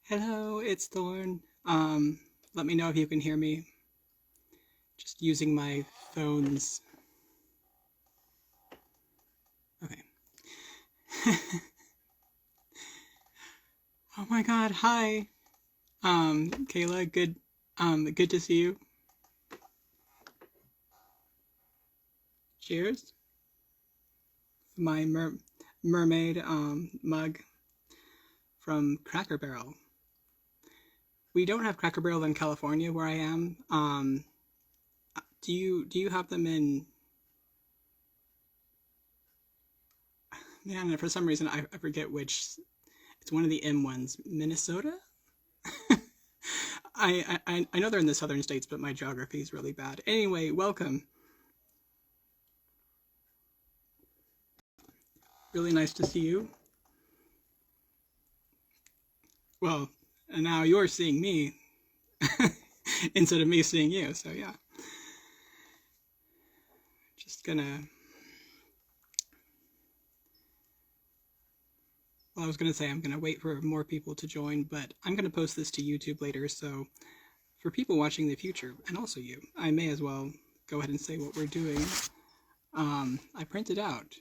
Hello, it's Thorn. Let me know if you can hear me. Just using my phone's. Okay. Oh my God! Hi, Kayla. Good to see you. Cheers. My mermaid mug from Cracker Barrel. We don't have Cracker Barrel in California where I am. Do you have them in? Man, for some reason I forget which. It's one of the M ones. Minnesota. I know they're in the southern states, but my geography is really bad. Anyway, welcome. Really nice to see you. Well, and now you're seeing me instead of me seeing you, so yeah. Just gonna. Well, I was gonna say I'm gonna wait for more people to join, but I'm gonna post this to YouTube later, so for people watching in the future, and also you, I may as well go ahead and say what we're doing. I printed out.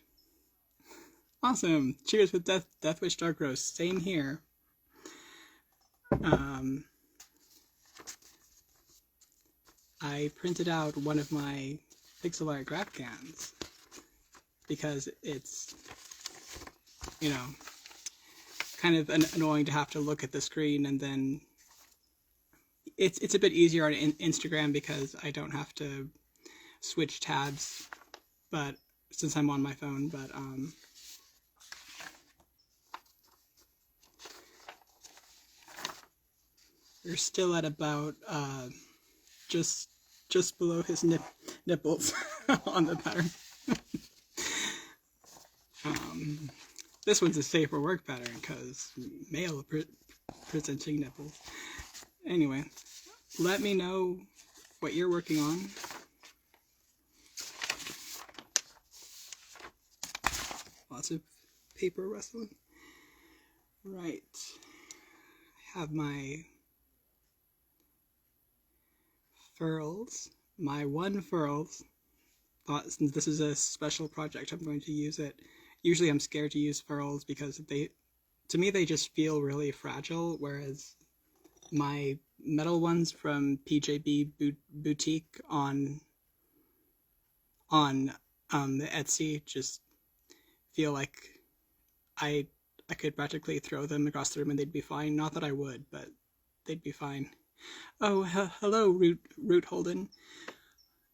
Awesome! Cheers with Death Wish Dark Roast. Same here. I printed out one of my pixel art graphgans because it's, you know, kind of annoying to have to look at the screen, and then it's a bit easier on Instagram because I don't have to switch tabs, but since I'm on my phone, but we're still at about just below his nipples on the pattern. This one's a safer work pattern because male presenting nipples. Anyway, let me know what you're working on. Lots of paper rustling. Right. I have my furls, my one furls. Since this is a special project, I'm going to use it. Usually I'm scared to use furls because to me, they just feel really fragile, whereas my metal ones from PJB Boutique on the Etsy just feel like I could practically throw them across the room and they'd be fine. Not that I would, but they'd be fine. Oh, hello, Root Holden.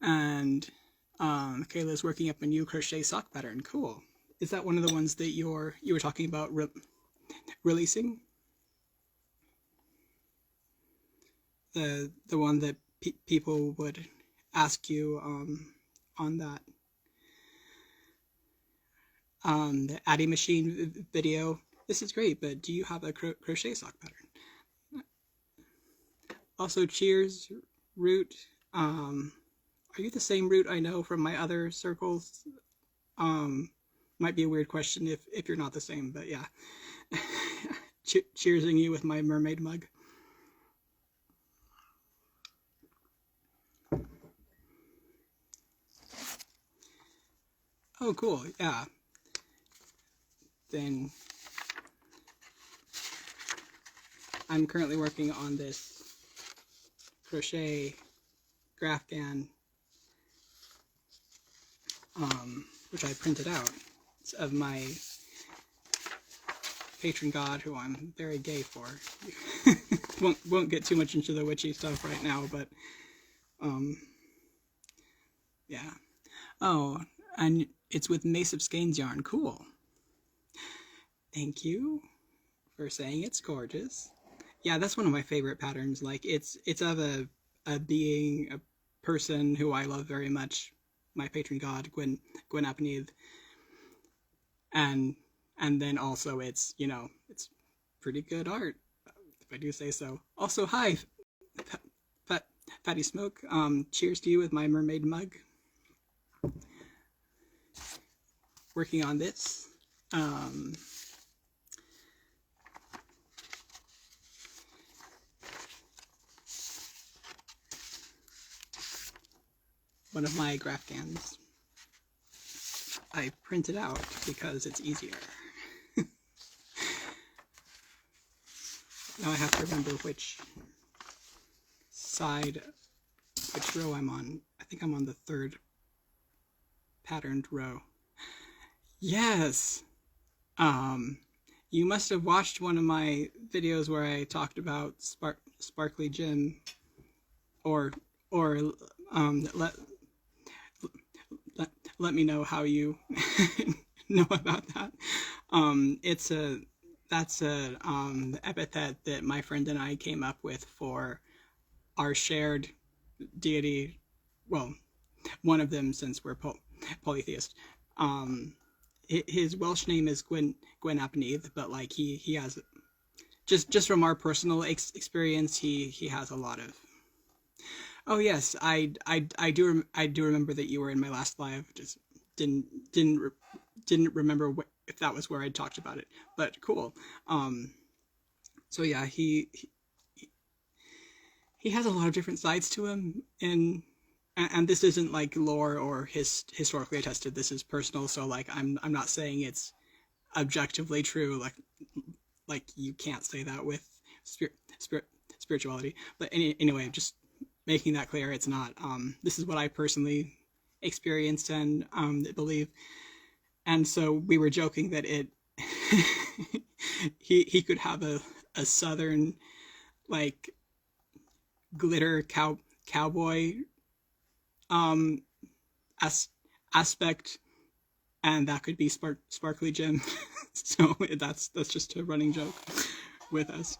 And Kayla's working up a new crochet sock pattern. Cool. Is that one of the ones that you were talking about releasing? The one that people would ask you on that the Addy Machine video. This is great, but do you have a crochet sock pattern? Also, cheers, Root. Are you the same Root I know from my other circles? Might be a weird question if you're not the same, but yeah. Cheersing you with my mermaid mug. Oh, cool, yeah. Then I'm currently working on this crochet graphgan, which I printed out. It's of my patron god, who I'm very gay for. won't get too much into the witchy stuff right now, but yeah. Oh, and it's with Mace of Skeins yarn. Cool. Thank you for saying it's gorgeous. Yeah, that's one of my favorite patterns. Like it's of a being, a person who I love very much, my patron god, Gwen Apneve. And then also it's, you know, it's pretty good art, if I do say so. Also, hi, Fatty Smoke. Cheers to you with my mermaid mug. Working on this. one of my graphgans. I print it out because it's easier. Now I have to remember which row I'm on. I think I'm on the 3rd patterned row. Yes! You must have watched one of my videos where I talked about Sparkly Gym, or let me know how you know about that. That's a epithet that my friend and I came up with for our shared deity. Well, one of them, since we're polytheist. His Welsh name is Gwyn Apnedd, but like he has, just from our personal experience, he has a lot of. Oh yes, I do remember that you were in my last live. Just didn't remember if that was where I talked about it, but cool. So yeah, he has a lot of different sides to him, and this isn't like lore or historically attested. This is personal, so like I'm not saying it's objectively true. Like you can't say that with spirituality. But anyway, just making that clear, it's not. This is what I personally experienced and believe. And so we were joking that he could have a southern like glitter cowboy aspect, and that could be Sparkly Jim. So that's just a running joke with us.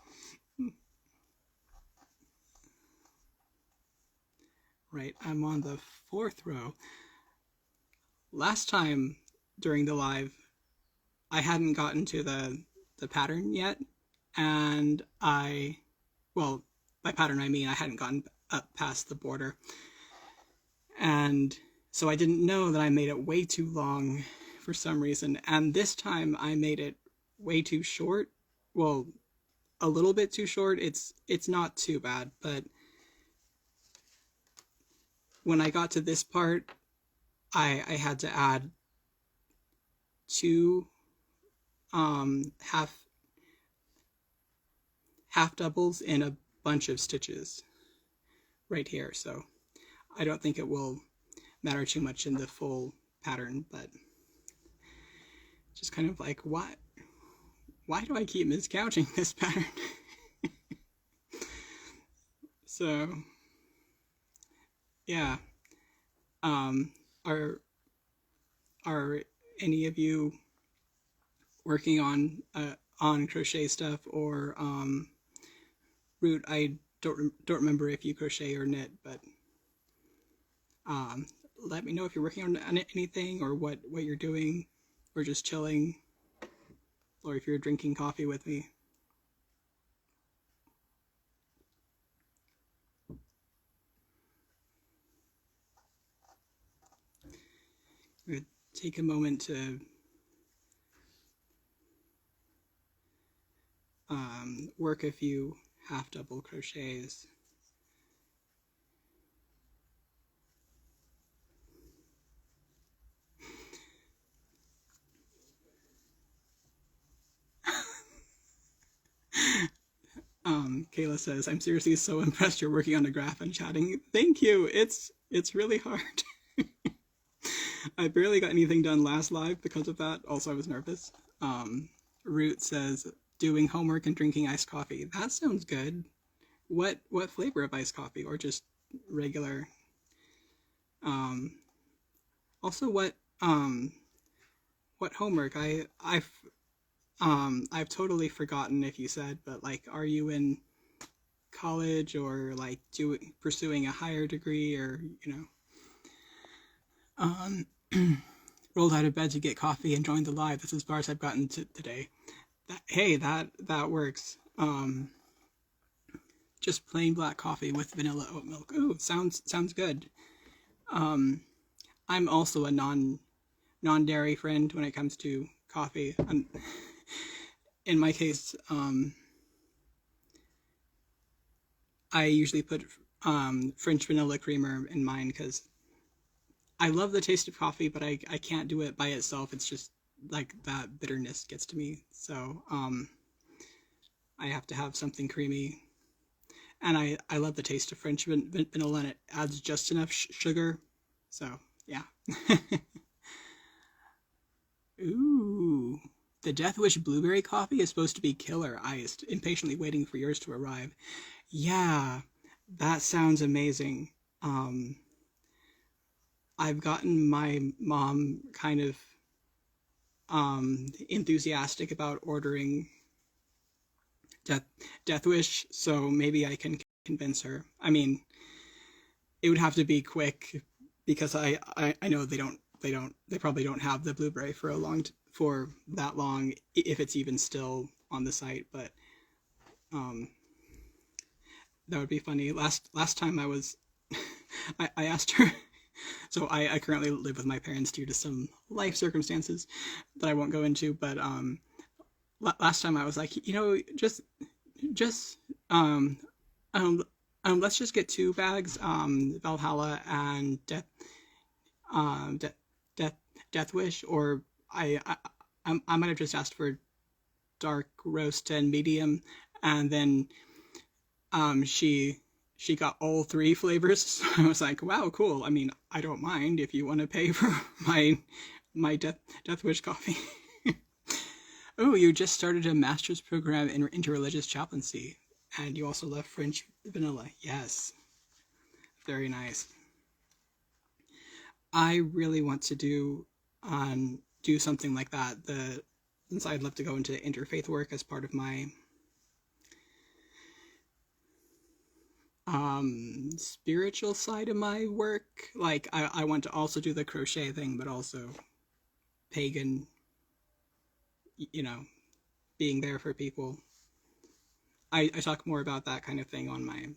Right, I'm on the 4th row. Last time during the live, I hadn't gotten to the pattern yet, and by pattern I mean I hadn't gotten up past the border, and so I didn't know that I made it way too long for some reason, and this time I made it way too short. Well, a little bit too short. It's not too bad, but when I got to this part, I had to add 2 half doubles in a bunch of stitches right here, so I don't think it will matter too much in the full pattern, but just kind of like, why do I keep miscounting this pattern? So yeah, are any of you working on crochet stuff, or Root? I don't remember if you crochet or knit, but let me know if you're working on anything, or what you're doing, or just chilling, or if you're drinking coffee with me. I'm going to take a moment to work a few half double crochets. Kayla says, I'm seriously so impressed you're working on a graph and chatting. Thank you. It's really hard. I barely got anything done last live because of that. Also, I was nervous. Root says, doing homework and drinking iced coffee. That sounds good. What flavor of iced coffee, or just regular? Also, what homework? I've totally forgotten if you said, but like, are you in college, or like pursuing a higher degree, or rolled out of bed to get coffee and joined the live. That's as far as I've gotten today. That works. Just plain black coffee with vanilla oat milk. Ooh, sounds good. I'm also a non-dairy friend when it comes to coffee. In my case, I usually put French vanilla creamer in mine because I love the taste of coffee, but I can't do it by itself. It's just like that bitterness gets to me. So I have to have something creamy. And I love the taste of French vanilla, and it adds just enough sugar. So, yeah. Ooh. The Death Wish blueberry coffee is supposed to be killer iced. Impatiently waiting for yours to arrive. Yeah, that sounds amazing. I've gotten my mom kind of enthusiastic about ordering Death Wish, so maybe I can convince her. I mean, it would have to be quick because I know they probably don't have the blueberry for for that long, if it's even still on the site. But that would be funny. Last time I was, I asked her. So I currently live with my parents due to some life circumstances that I won't go into. But last time I was like, just let's just get 2 bags, Valhalla and Death Wish, or I might have just asked for dark roast and medium, and then she got all 3 flavors. So I was like, wow, cool. I mean, I don't mind if you want to pay for my Death Wish coffee. Oh, you just started a master's program in interreligious chaplaincy, and you also love French vanilla. Yes. Very nice. I really want to do something like that. Since I'd love to go into interfaith work as part of my spiritual side of my work. Like, I want to also do the crochet thing, but also pagan, being there for people. I talk more about that kind of thing on my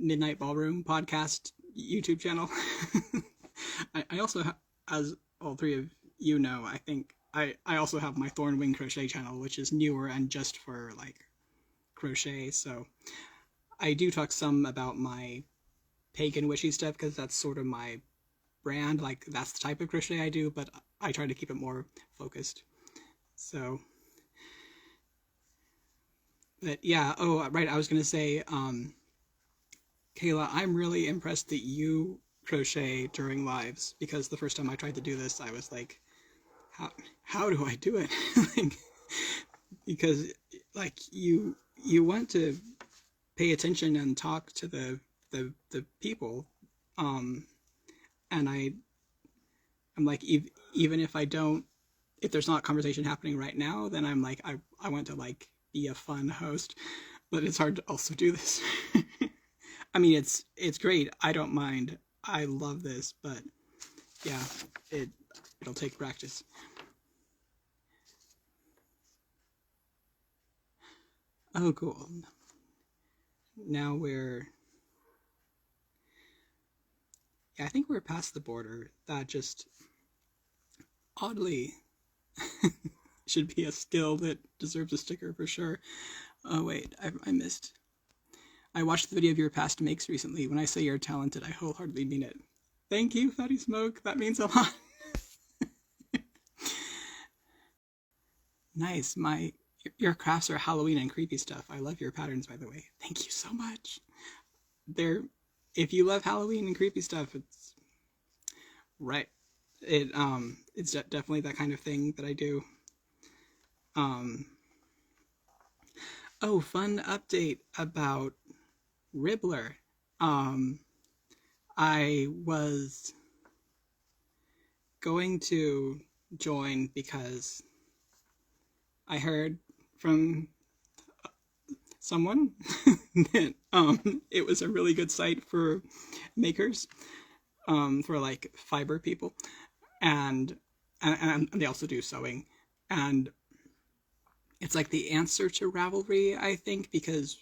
Midnight Ballroom podcast YouTube channel. I also, as all 3 of you know, I think I also have my Thorn Wing Crochet channel, which is newer and just for like crochet. So I do talk some about my pagan witchy stuff because that's sort of my brand. Like, that's the type of crochet I do, but I try to keep it more focused. So, but yeah. Oh, right. I was gonna say, Kayla, I'm really impressed that you crochet during lives, because the first time I tried to do this, I was like, how do I do it? Like, because like you want to pay attention and talk to the people, and I'm like, even if if there's not conversation happening right now, then I'm like, I want to like be a fun host, but it's hard to also do this. I mean, it's great. I don't mind. I love this, but yeah, it'll take practice. Oh, cool. Now I think we're past the border. That just oddly should be a skill that deserves a sticker for sure. Oh wait, I missed. I watched the video of your past makes recently. When I say you're talented, I wholeheartedly mean it. Thank you, Fatty Smoke. That means a lot. Nice. Your crafts are Halloween and creepy stuff. I love your patterns, by the way. Thank you so much. If you love Halloween and creepy stuff, it's right. It's definitely that kind of thing that I do. Oh, fun update about Ribbler. I was going to join because I heard from someone that it was a really good site for makers, for like fiber people, and they also do sewing, and it's like the answer to Ravelry, I think, because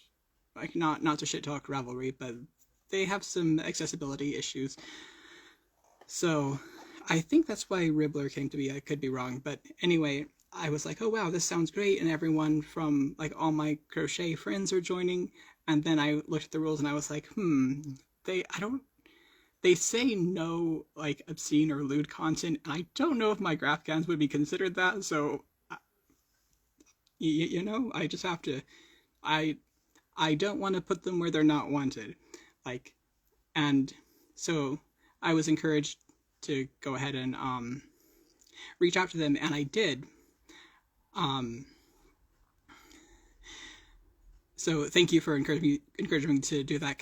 like not to shit talk Ravelry, but they have some accessibility issues. So I think that's why Ribbler came to be. I could be wrong, but anyway, I was like, oh wow, this sounds great, and everyone from like all my crochet friends are joining. And then I looked at the rules and I was like, they say no like obscene or lewd content, and I don't know if my graphgans would be considered that. So you know, I just have to. I don't want to put them where they're not wanted, like, and so I was encouraged to go ahead and reach out to them, and I did. So thank you for encouraging me to do that,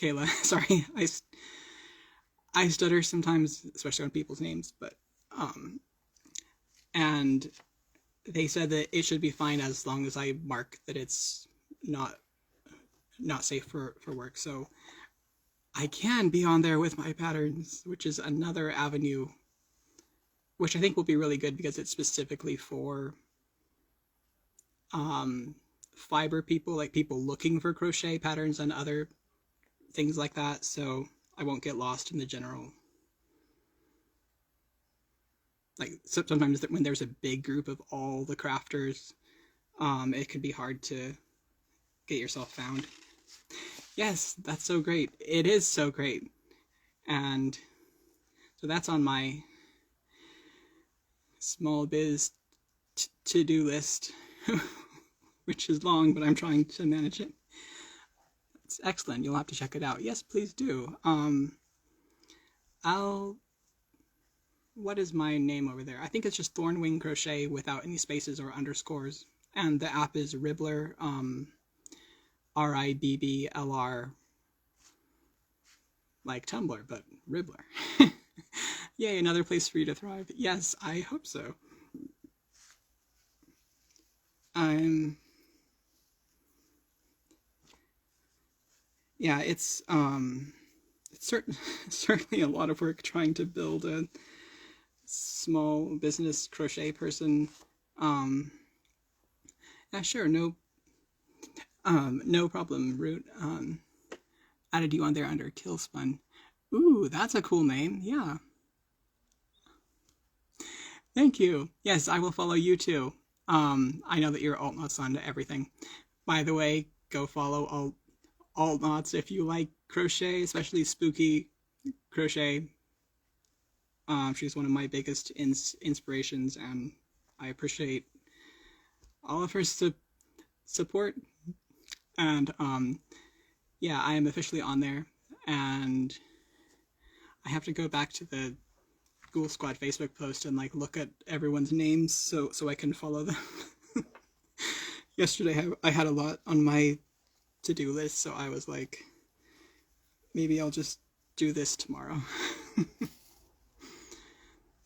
Kayla. Sorry, I stutter sometimes, especially on people's names, but and they said that it should be fine as long as I mark that it's not safe for work. So I can be on there with my patterns, which is another avenue, which I think will be really good because it's specifically for fiber people, like people looking for crochet patterns and other things like that. So I won't get lost in the general. Like sometimes when there's a big group of all the crafters, it could be hard to get yourself found. Yes, that's so great. It is so great. And so that's on my small biz to-do list, which is long, but I'm trying to manage it. It's excellent. You'll have to check it out. Yes, please do. What is my name over there? I think it's just Thorn Wing Crochet without any spaces or underscores. And the app is Ribbler, RIBBLR, like Tumblr, but Ribbler. Yay, another place for you to thrive. Yes, I hope so. Yeah, it's certainly a lot of work trying to build a small business crochet person. Yeah, sure, no problem, Root. Added you on there under Killspun. Ooh, that's a cool name. Yeah. Thank you. Yes, I will follow you too. I know that you're alt knots on everything. By the way, go follow alt knots if you like crochet, especially spooky crochet. She's one of my biggest inspirations, and I appreciate all of her support. And yeah, I am officially on there, and I have to go back to the Ghoul Squad Facebook post and like look at everyone's names so I can follow them. Yesterday I had a lot on my to-do list, so I was like, maybe I'll just do this tomorrow.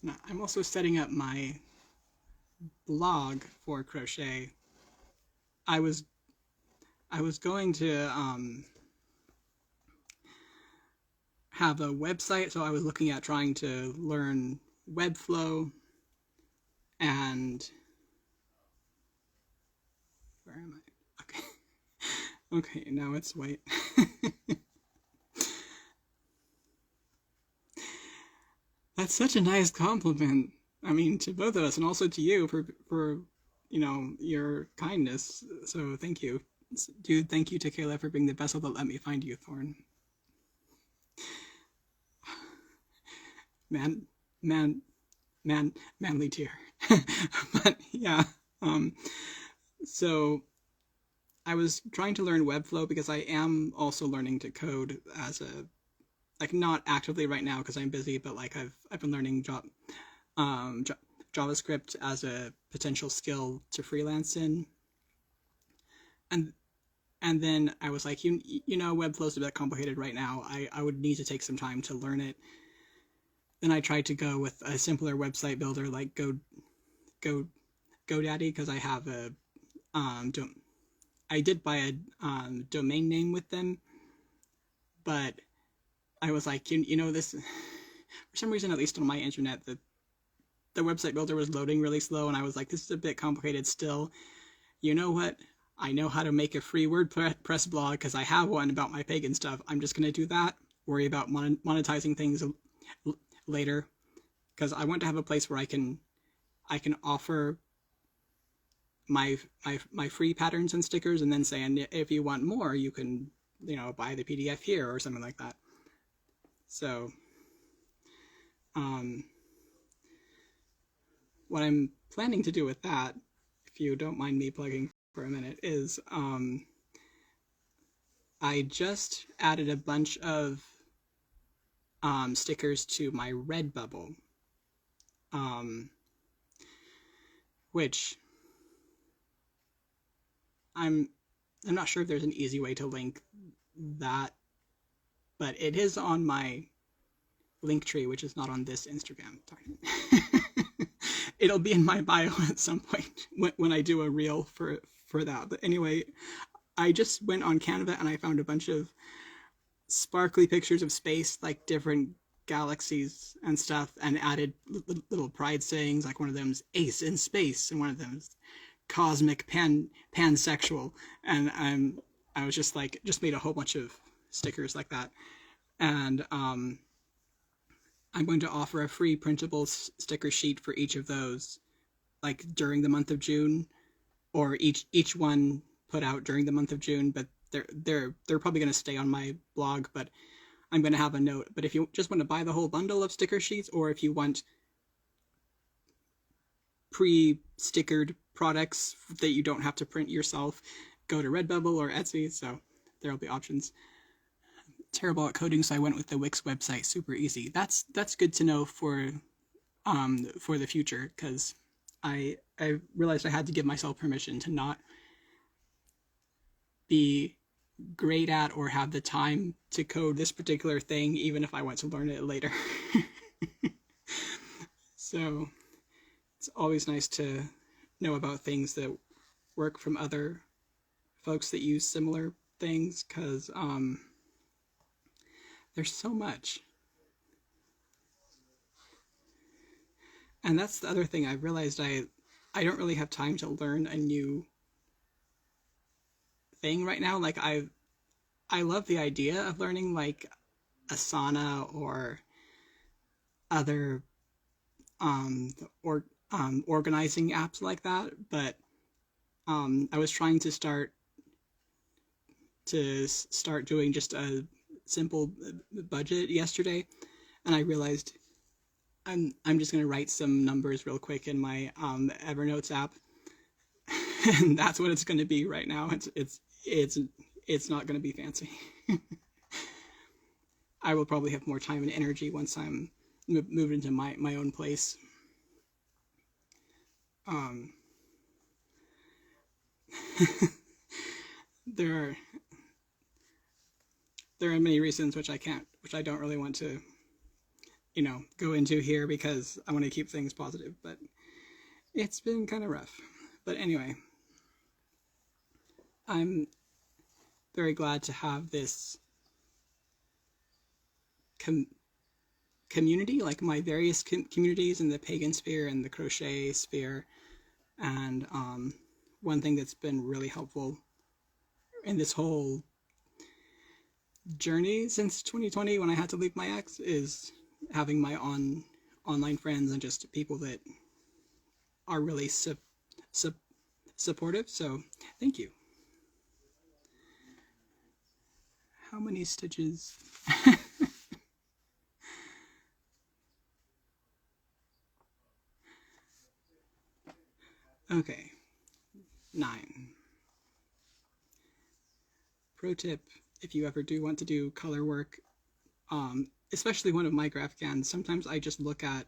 Now, I'm also setting up my blog for crochet. I was going to have a website, so I was looking at trying to learn Webflow, and where am I? Okay. Okay, now it's white. That's such a nice compliment. I mean, to both of us, and also to you for you know, your kindness. So thank you. Dude, thank you to Kayla for being the vessel that let me find you, Thorn. Manly tear. But yeah, so I was trying to learn Webflow because I am also learning to code as a, like, not actively right now because I'm busy, but like I've been learning JavaScript as a potential skill to freelance in, and then I was like, you know, Webflow's a bit complicated right now. I would need to take some time to learn it. Then I tried to go with a simpler website builder like GoDaddy because I have a I did buy a domain name with them, but I was like, you know, this, for some reason, at least on my internet, the website builder was loading really slow, and I was like, this is a bit complicated still. You know what? I know how to make a free WordPress blog because I have one about my pagan stuff. I'm just going to do that, worry about monetizing things later, because I want to have a place where I can offer my free patterns and stickers, and then say, and if you want more, you can you know, buy the PDF here or something like that. So what I'm planning to do with that, if you don't mind me plugging for a minute, is I just added a bunch of stickers to my Redbubble, which I'm not sure if there's an easy way to link that, but it is on my linktree, which is not on this Instagram. It'll be in my bio at some point when I do a reel for that. But anyway, I just went on Canva and I found a bunch of sparkly pictures of space, like different galaxies and stuff, and added little pride sayings, like one of them's ace in space and one of them's cosmic pansexual, and I was just made a whole bunch of stickers like that. And I'm going to offer a free printable sticker sheet for each of those, like during the month of June, or each one put out during the month of June. But they're probably going to stay on my blog, but I'm going to have a note. But if you just want to buy the whole bundle of sticker sheets, or if you want pre-stickered products that you don't have to print yourself, go to Redbubble or Etsy. So there'll be options. Terrible at coding, so I went with the Wix website. Super easy. That's good to know for the future, because I realized I had to give myself permission to not be great at or have the time to code this particular thing, even if I want to learn it later. So it's always nice to know about things that work from other folks that use similar things, because there's so much. And that's the other thing. I realized I don't really have time to learn a new thing right now. Like I love the idea of learning like Asana or other organizing apps like that, but I was trying to start doing just a simple budget yesterday, and I realized I'm just gonna write some numbers real quick in my Evernote app, and that's what it's gonna be right now. It's not gonna be fancy. I will probably have more time and energy once I'm moved into my own place. There are many reasons which I don't really want to, go into here, because I want to keep things positive, but it's been kind of rough. But anyway, I'm very glad to have this community, like my various communities in the pagan sphere and the crochet sphere. And one thing that's been really helpful in this whole journey since 2020, when I had to leave my ex, is having my online friends and just people that are really supportive. So thank you. How many stitches? Okay, 9. Pro tip, if you ever do want to do color work, especially one of my graphgans, sometimes I just look at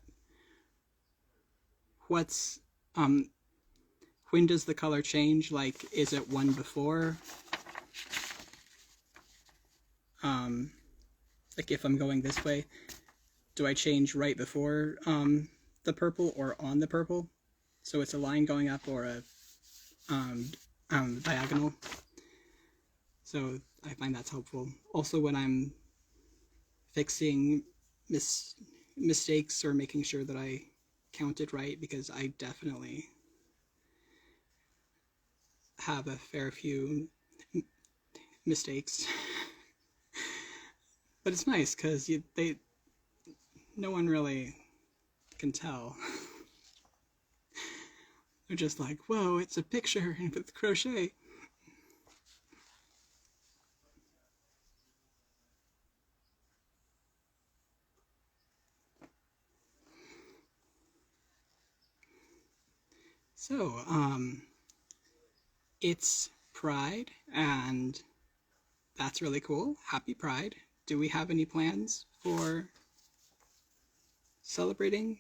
what's, when does the color change? Like, is it one before? Like if I'm going this way, do I change right before the purple or on the purple? So it's a line going up or a diagonal. So I find that's helpful. Also, when I'm fixing mistakes or making sure that I counted right, because I definitely have a fair few mistakes. But it's nice because no one really can tell. They're just like, whoa, it's a picture with crochet. So, it's Pride, and that's really cool. Happy Pride. Do we have any plans for celebrating?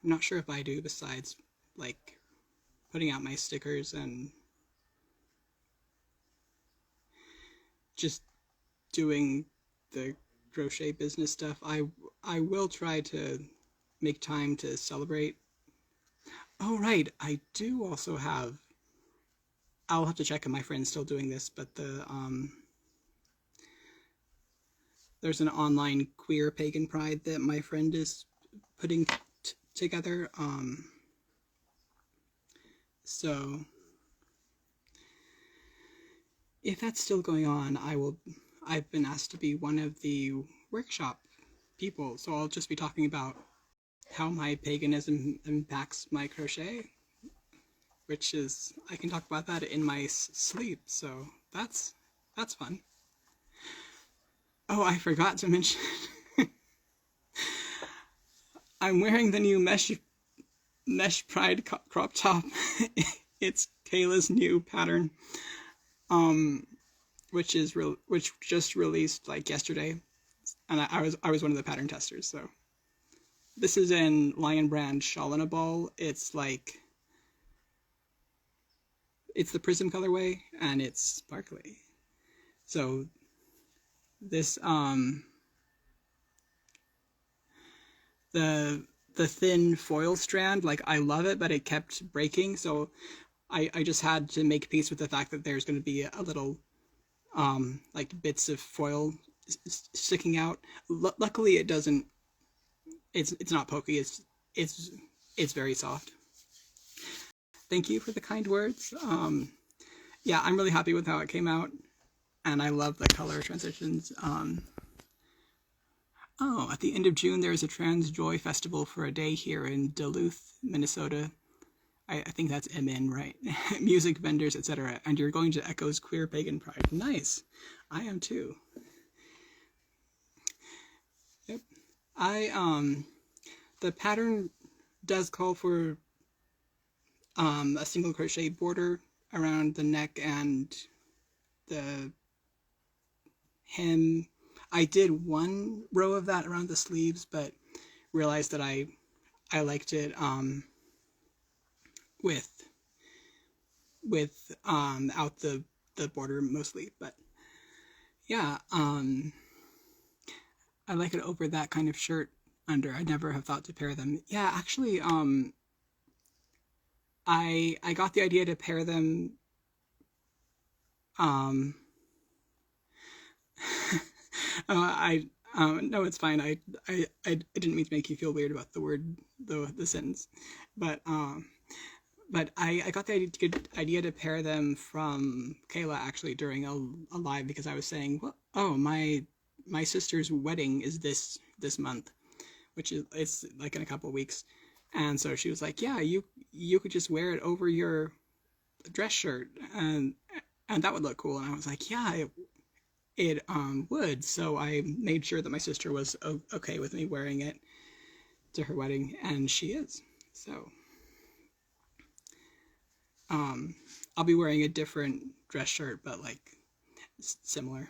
I'm not sure if I do, besides, like, putting out my stickers and just doing the crochet business stuff. I will try to make time to celebrate. Oh, right, I do also have, I'll have to check if my friend's still doing this, but there's an online queer pagan pride that my friend is putting together. So if that's still going on, I've been asked to be one of the workshop people, so I'll just be talking about how my paganism impacts my crochet, which is, I can talk about that in my sleep, so that's fun. Oh, I forgot to mention, I'm wearing the new mesh pride crop top. It's Kayla's new pattern, which just released like yesterday, and I was one of the pattern testers. So this is in Lion Brand Shawl in a Ball. It's the prism colorway, and it's sparkly. So this the thin foil strand, like, I love it, but it kept breaking, so I just had to make peace with the fact that there's going to be a little like bits of foil sticking out. Luckily it doesn't, it's not pokey, it's very soft. Thank you for the kind words. Yeah, I'm really happy with how it came out, and I love the color transitions. Oh, at the end of June, there's a Trans Joy Festival for a day here in Duluth, Minnesota. I think that's MN, right? Music vendors, etc. And you're going to Echo's Queer Pagan Pride. Nice. I am too. Yep. The pattern does call for a single crochet border around the neck and the hem. I did one row of that around the sleeves, but realized that I liked it out the border mostly. But yeah, I like it over that kind of shirt under. I never have thought to pair them. Yeah, actually, I got the idea to pair them no, it's fine. I didn't mean to make you feel weird about the word, the sentence, but I got the idea to pair them from Kayla actually during a live, because I was saying, well, oh, my sister's wedding is this month, which is, it's like in a couple of weeks, and so she was like, yeah, you could just wear it over your dress shirt, and that would look cool. And I was like, yeah, it would. So I made sure that my sister was okay with me wearing it to her wedding, and she is. So I'll be wearing a different dress shirt, but like similar.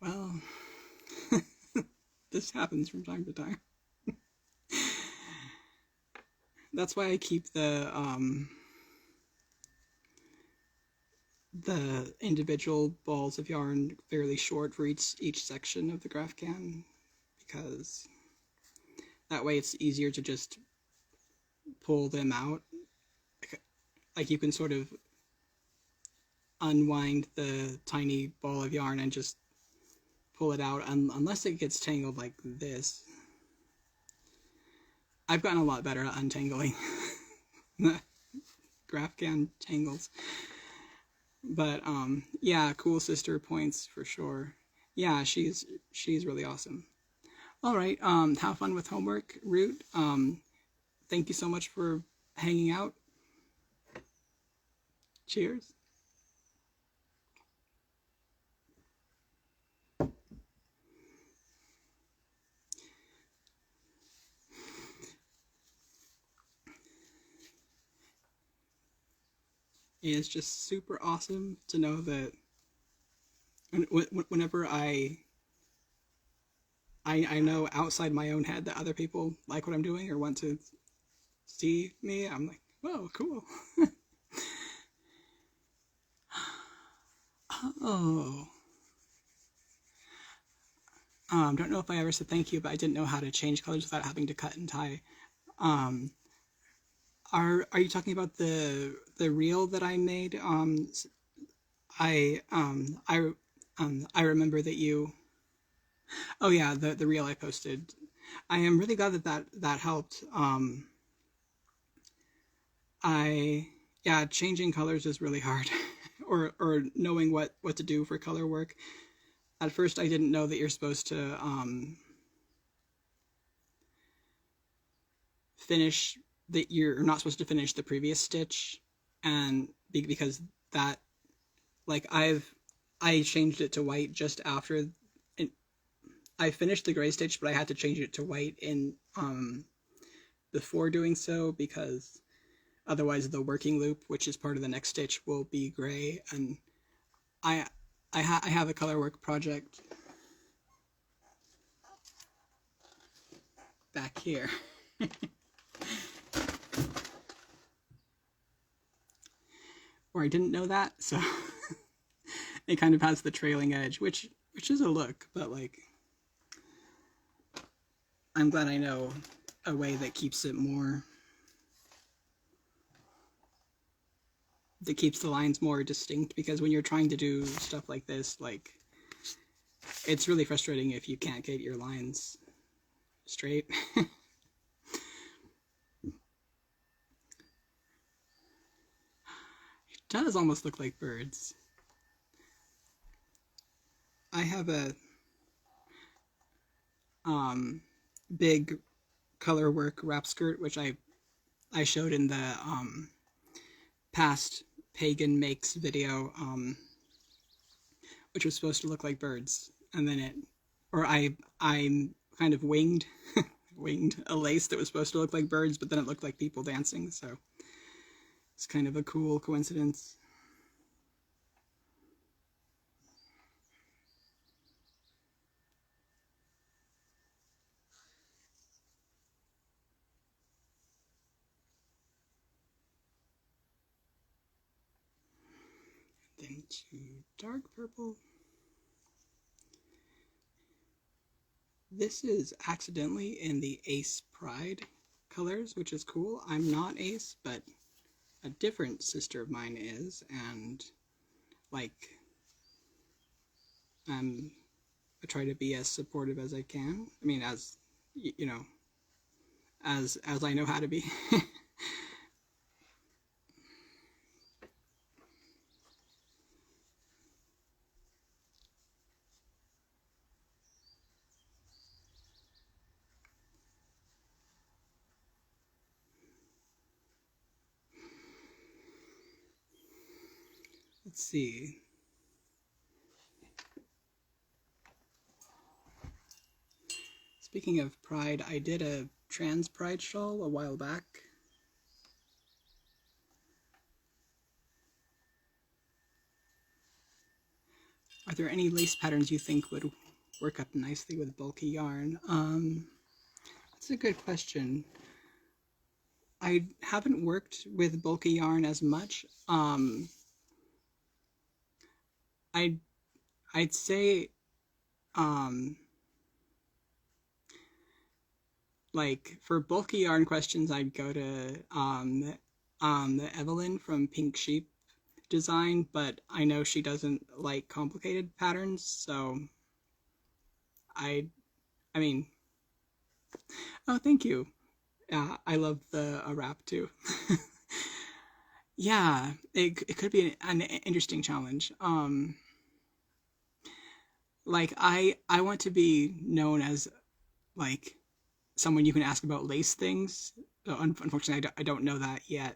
Well, this happens from time to time. That's why I keep the individual balls of yarn fairly short for each section of the graphgan, because that way it's easier to just pull them out. Like, you can sort of unwind the tiny ball of yarn and just pull it out, unless it gets tangled like this. I've gotten a lot better at untangling the graphgan tangles. But yeah, cool sister points for sure. Yeah, she's really awesome. All right, have fun with homework, Root. Thank you so much for hanging out. Cheers. It's just super awesome to know that whenever I know outside my own head that other people like what I'm doing or want to see me, I'm like, whoa, cool. Oh. Don't know if I ever said thank you, but I didn't know how to change colors without having to cut and tie. Um, are you talking about the reel that I made? I I remember that you. Oh yeah, the reel I posted. I am really glad that helped. Yeah, changing colors is really hard, or knowing what to do for color work. At first, I didn't know that you're supposed to finish that you're not supposed to finish the previous stitch, and because that, like, I changed it to white just after it, I finished the gray stitch, but I had to change it to white in before doing so, because otherwise the working loop, which is part of the next stitch, will be gray. And I I have a color work project back here. Or I didn't know that, so it kind of has the trailing edge, which is a look, but like, I'm glad I know a way that keeps it more, that keeps the lines more distinct, because when you're trying to do stuff like this, like, it's really frustrating if you can't get your lines straight. It does almost look like birds. I have a big color work wrap skirt, which I showed in the past Pagan Makes video, which was supposed to look like birds, and then I kind of winged a lace that was supposed to look like birds, but then it looked like people dancing, so it's kind of a cool coincidence. Then to dark purple. This is accidentally in the Ace Pride colors, which is cool. I'm not Ace, but a different sister of mine is, and like, I try to be as supportive as I can. I mean, as you know, as I know how to be. Let's see. Speaking of pride, I did a trans pride shawl a while back. Are there any lace patterns you think would work up nicely with bulky yarn? That's a good question. I haven't worked with bulky yarn as much. I'd say, like, for bulky yarn questions, I'd go to Evelyn from Pink Sheep Design, but I know she doesn't like complicated patterns, so I mean, oh, thank you. Yeah, I love the wrap too. Yeah, it could be an interesting challenge. Like, I want to be known as, like, someone you can ask about lace things. Unfortunately, I don't know that yet,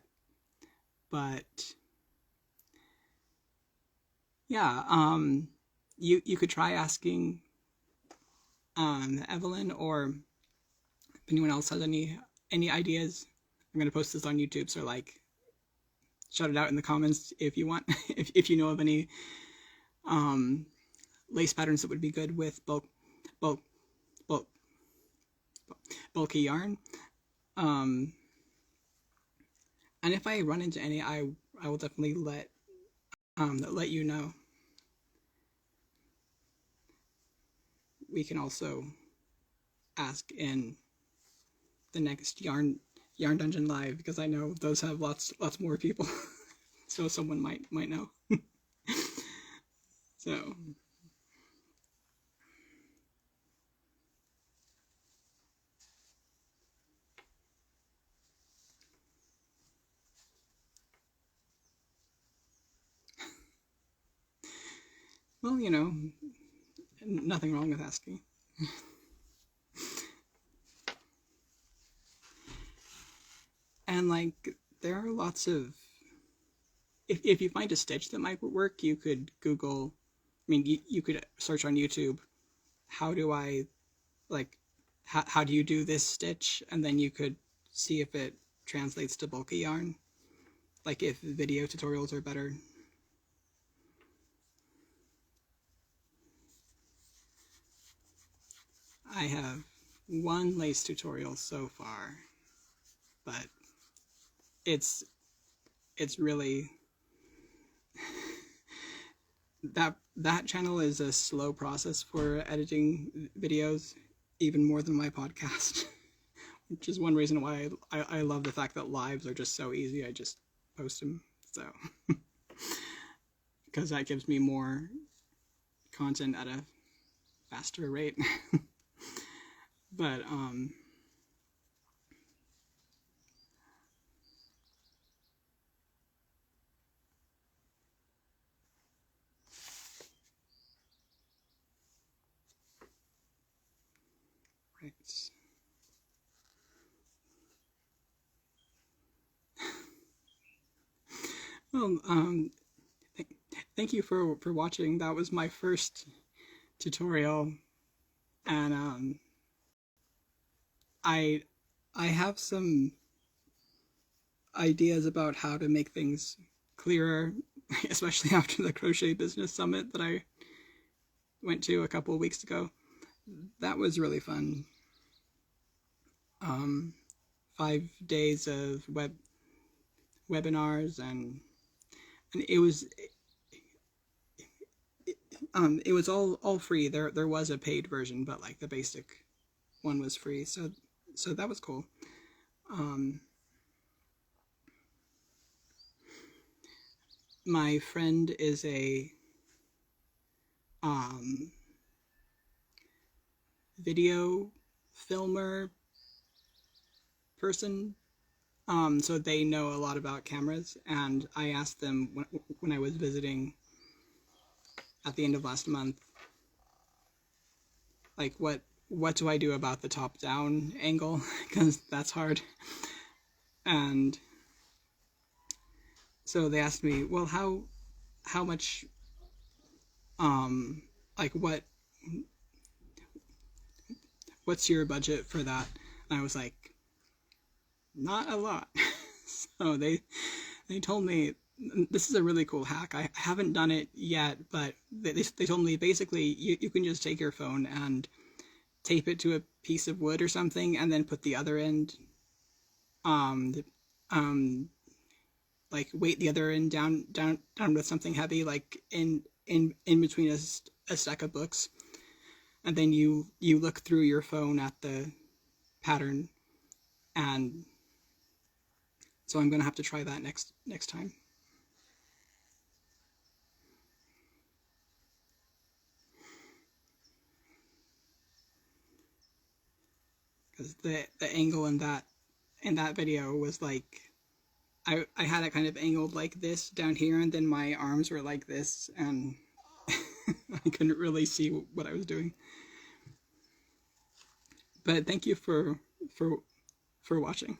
but yeah, you could try asking Evelyn, or if anyone else has any ideas. I'm gonna post this on YouTube, so like shout it out in the comments if you want. If you know of any lace patterns that would be good with bulk, bulk, bulky yarn. And if I run into any, I will definitely let you know. We can also ask in the next yarn dungeon live, because I know those have lots more people. So someone might know. So well, you know, nothing wrong with asking. And like, there are lots of, if you find a stitch that might work, you could Google, I mean, you could search on YouTube, how do I, like, how do you do this stitch? And then you could see if it translates to bulky yarn, like if video tutorials are better. I have one lace tutorial so far, but it's really that channel is a slow process for editing videos, even more than my podcast. Which is one reason why I love the fact that lives are just so easy. I just post them, so because that gives me more content at a faster rate. But right. Well, thank you for watching. That was my first tutorial, and I have some ideas about how to make things clearer, especially after the Crochet Business Summit that I went to a couple of weeks ago. That was really fun. 5 days of webinars, and it was all free. There was a paid version, but like the basic one was free, so that was cool. My friend is a video filmer person, so they know a lot about cameras, and I asked them when I was visiting at the end of last month, like, what do I do about the top-down angle, because that's hard. And so they asked me, well, how much, like, what's your budget for that? And I was like, not a lot. So they told me, this is a really cool hack. I haven't done it yet, but they told me basically you can just take your phone and tape it to a piece of wood or something, and then put the other end, like weight the other end down with something heavy, like in between a stack of books, and then you look through your phone at the pattern. And so I'm gonna have to try that next time. Because the angle in that video was like, I had it kind of angled like this down here, and then my arms were like this, and I couldn't really see what I was doing. But thank you for watching.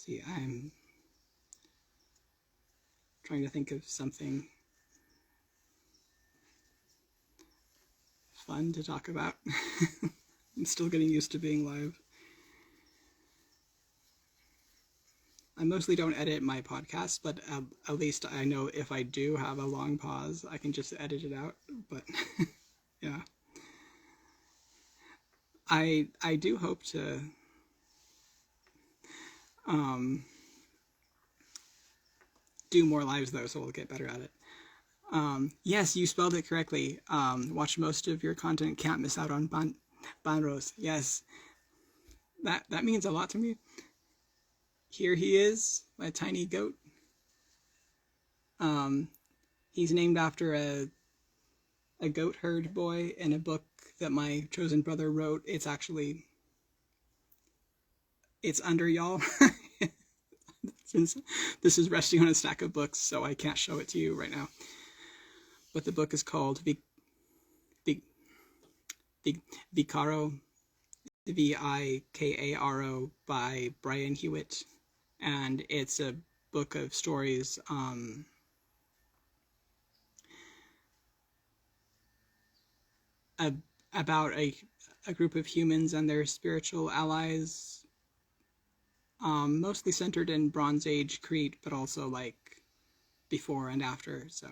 see, I'm trying to think of something fun to talk about. I'm still getting used to being live. I mostly don't edit my podcast, but at least I know if I do have a long pause, I can just edit it out. But yeah, I do hope to do more lives though, so we'll get better at it. Yes, you spelled it correctly. Watch most of your content. Can't miss out on Banros. Yes, that means a lot to me. Here he is, my tiny goat. He's named after a goat herd boy in a book that my chosen brother wrote. It's under y'all. Since this is resting on a stack of books, so I can't show it to you right now. But the book is called Vicaro, Vikaro by Brian Hewitt. And it's a book of stories about a group of humans and their spiritual allies, mostly centered in Bronze Age Crete, but also like before and after. So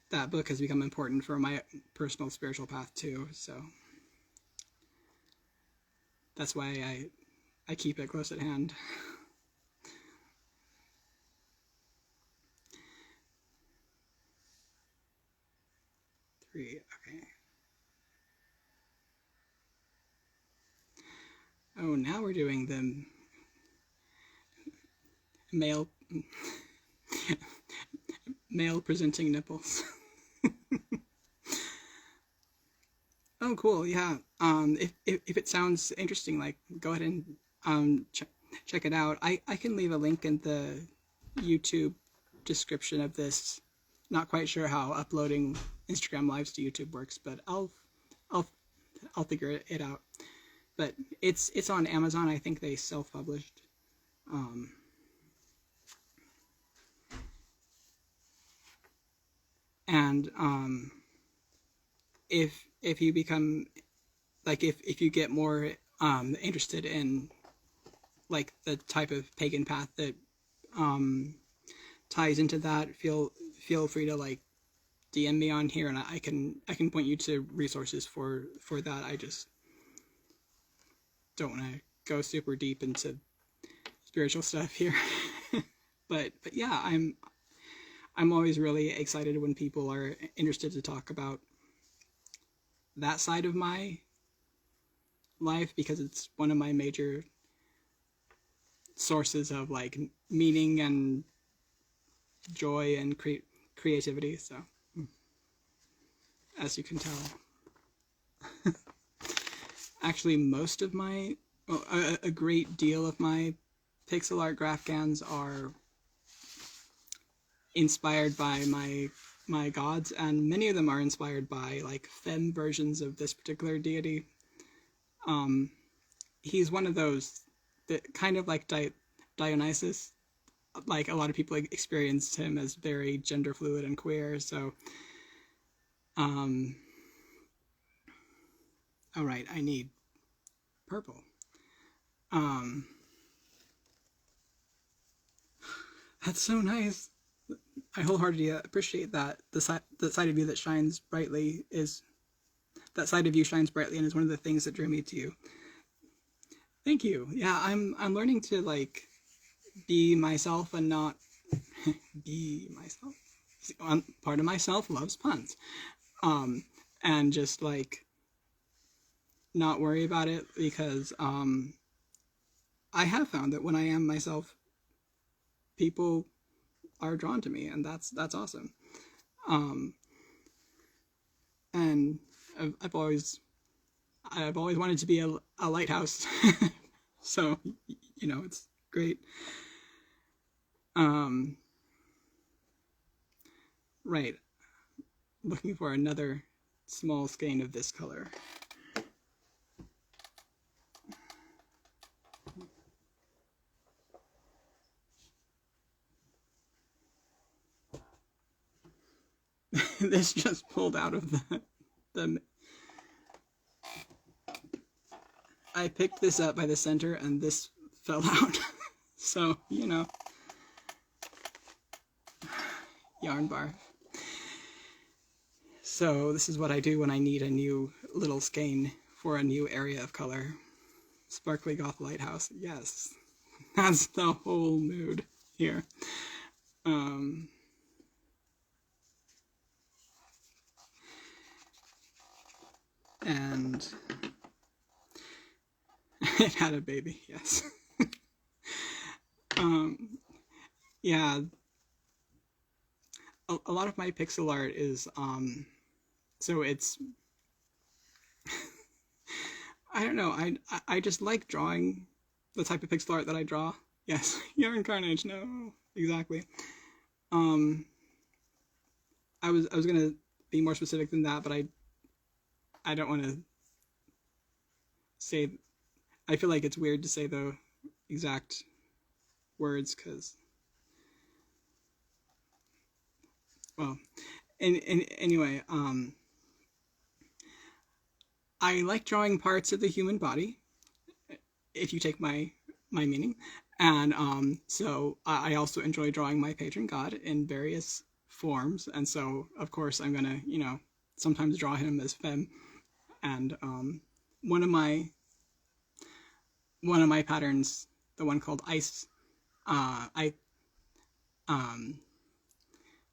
that book has become important for my personal spiritual path too. So that's why I keep it close at hand. Okay. Oh, now we're doing the male presenting nipples. Oh, cool. Yeah. If it sounds interesting, like, go ahead and check it out. I can leave a link in the YouTube description of this. Not quite sure how uploading Instagram lives to YouTube works, but I'll figure it out. But it's on Amazon. I think they self-published. And if you become like if you get more interested in like the type of pagan path that ties into that, feel free to like DM me on here, and I can point you to resources for that. I just don't want to go super deep into spiritual stuff here. but yeah, I'm always really excited when people are interested to talk about that side of my life, because it's one of my major sources of like meaning and joy and creativity. So as you can tell, actually most of my a great deal of my pixel art graphgans are inspired by my gods, and many of them are inspired by like femme versions of this particular deity. He's one of those that kind of like Dionysus. Like a lot of people experience him as very gender fluid and queer. So, all right, I need purple. That's so nice. I wholeheartedly appreciate that. The side of you that shines brightly is that side of you shines brightly, and is one of the things that drew me to you. Thank you. Yeah, I'm learning to like be myself and not be myself. Part of myself loves puns, and just like not worry about it, because I have found that when I am myself, people are drawn to me, and that's awesome. And I've always wanted to be a lighthouse. So, you know, it's great. Right. Looking for another small skein of this color. this just pulled out of the... I picked this up by the center and this fell out. So, you know. Yarn bar. So this is what I do when I need a new little skein for a new area of color. Sparkly Goth Lighthouse. Yes. That's the whole mood here. And it had a baby, yes. Yeah. A lot of my pixel art is, so it's, I don't know, I just like drawing the type of pixel art that I draw. Yes, Yarn Carnage, no, exactly. I was gonna be more specific than that, but I don't want to say, I feel like it's weird to say the exact words, because, well, anyway, I like drawing parts of the human body, if you take my meaning, and so I also enjoy drawing my patron god in various forms, and so of course I'm gonna, you know, sometimes draw him as femme, and one of my patterns, the one called Ice,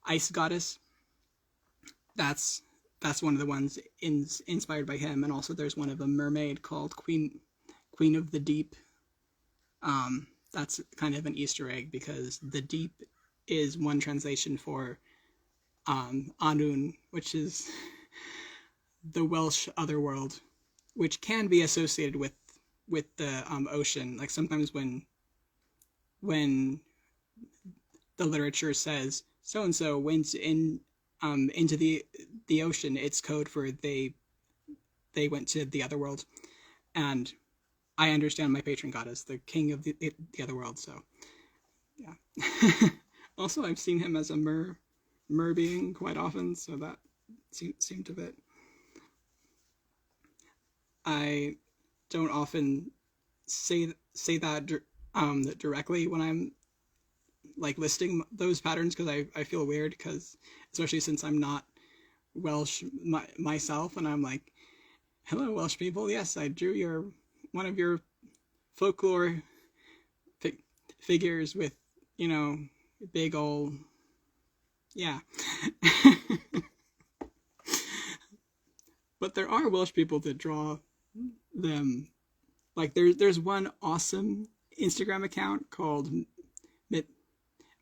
Ice Goddess, that's one of the ones inspired by him, and also there's one of a mermaid called Queen of the Deep. That's kind of an Easter egg, because the deep is one translation for Anun, which is the Welsh otherworld, which can be associated with the ocean. Like sometimes when the literature says so and so went into the ocean, it's code for they went to the other world, and I understand my patron god as the king of the other world. So yeah. Also, I've seen him as a mer being quite often, so that seemed to fit. I don't often say that directly when I'm like listing those patterns, because I feel weird, because especially since I'm not Welsh myself, and I'm like, hello Welsh people, yes, I drew one of your folklore figures with, you know, big old, yeah. But there are Welsh people that draw them. Like there's one awesome Instagram account called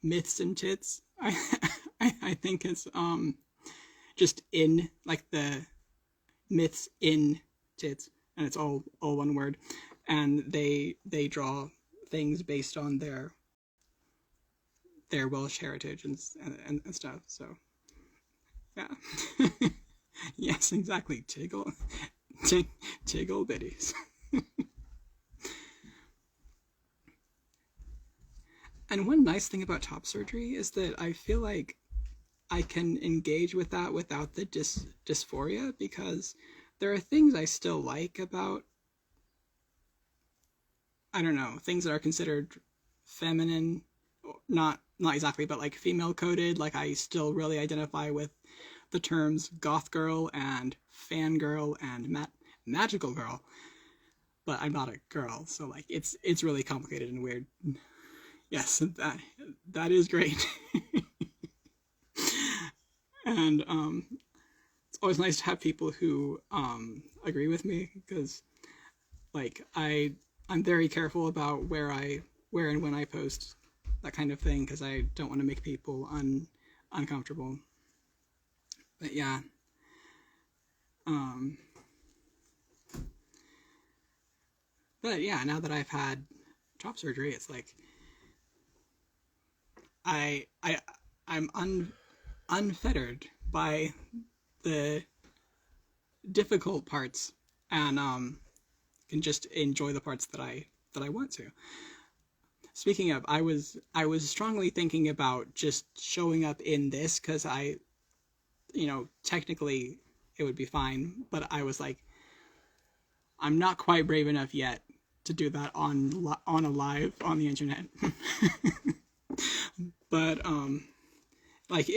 Myths and Tits. I think it's just in, like, the myths in tits, and it's all one word, and they draw things based on their Welsh heritage and stuff. So yeah. Yes, exactly. Tiggle bitties. And one nice thing about top surgery is that I feel like I can engage with that without the dysphoria, because there are things I still like about, I don't know, things that are considered feminine, not exactly, but like female coded. Like I still really identify with the terms goth girl and fangirl and magical girl, but I'm not a girl, so like it's really complicated and weird. Yes, that is great. And it's always nice to have people who agree with me, because like I'm very careful about where and when I post that kind of thing, because I don't want to make people uncomfortable. But yeah. But yeah, now that I've had top surgery, it's like I'm unfettered by the difficult parts, and can just enjoy the parts that I want to. Speaking of, I was strongly thinking about just showing up in this, because you know, technically it would be fine, but I was like, I'm not quite brave enough yet to do that on a live on the internet. But like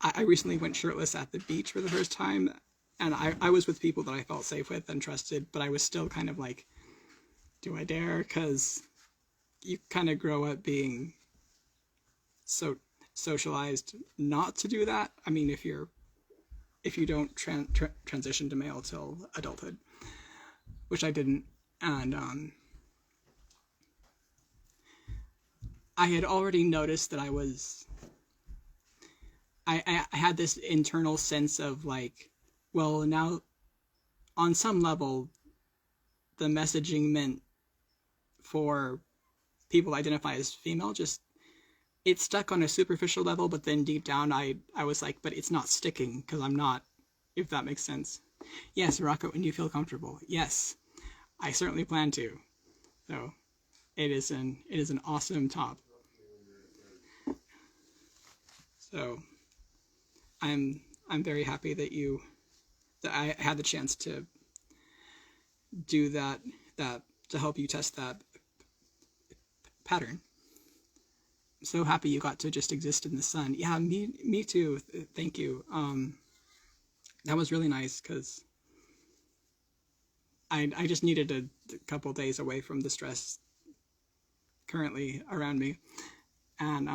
I recently went shirtless at the beach for the first time, and I was with people that I felt safe with and trusted, but I was still kind of like, do I dare? Because you kind of grow up being so socialized not to do that. I mean, if you don't transition to male till adulthood, which I didn't, and I had already noticed that I had this internal sense of like, well, now on some level, the messaging meant for people who identify as female, just it stuck on a superficial level, but then deep down I was like, but it's not sticking because I'm not, if that makes sense. Yes, rock it when you feel comfortable. Yes, I certainly plan to. So it is an awesome top. So I'm very happy that I had the chance to do that to help you test that pattern. I'm so happy you got to just exist in the sun. Yeah, me too. Thank you. That was really nice because I just needed a couple days away from the stress currently around me, and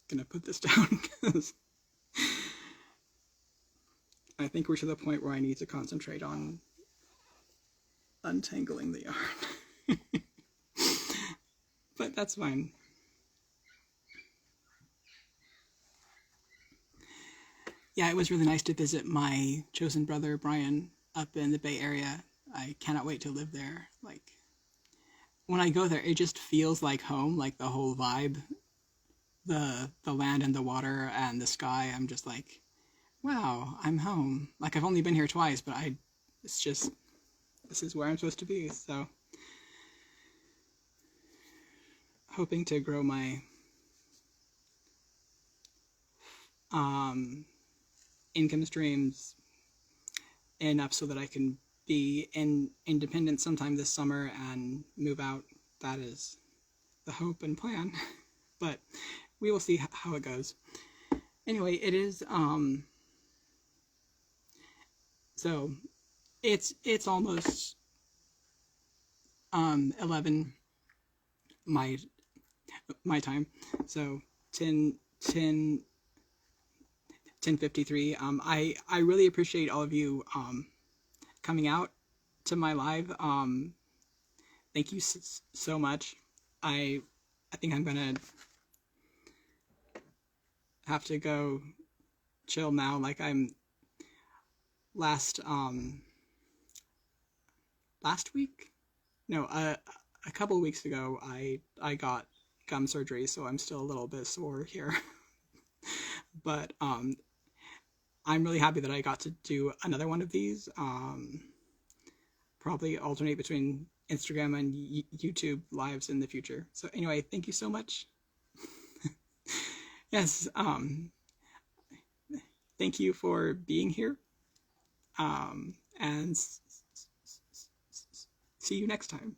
gonna put this down because I think we're to the point where I need to concentrate on untangling the yarn. But that's fine. Yeah, it was really nice to visit my chosen brother Brian up in the Bay Area. I cannot wait to live there. Like, when I go there, it just feels like home, like the whole vibe, the land and the water and the sky. I'm just like, wow, I'm home. Like, I've only been here twice, but it's just, this is where I'm supposed to be. So hoping to grow my income streams enough so that I can be independent sometime this summer and move out. That is the hope and plan, but we will see how it goes. Anyway, it is so it's almost 11 my time, so 10:53. I really appreciate all of you coming out to my live. Thank you so much. I think I'm gonna have to go chill now. Like, I'm last week, no, a couple of weeks ago I got gum surgery, so I'm still a little bit sore here. But I'm really happy that I got to do another one of these. Probably alternate between Instagram and YouTube lives in the future. So anyway, thank you so much. Yes, thank you for being here. And see you next time.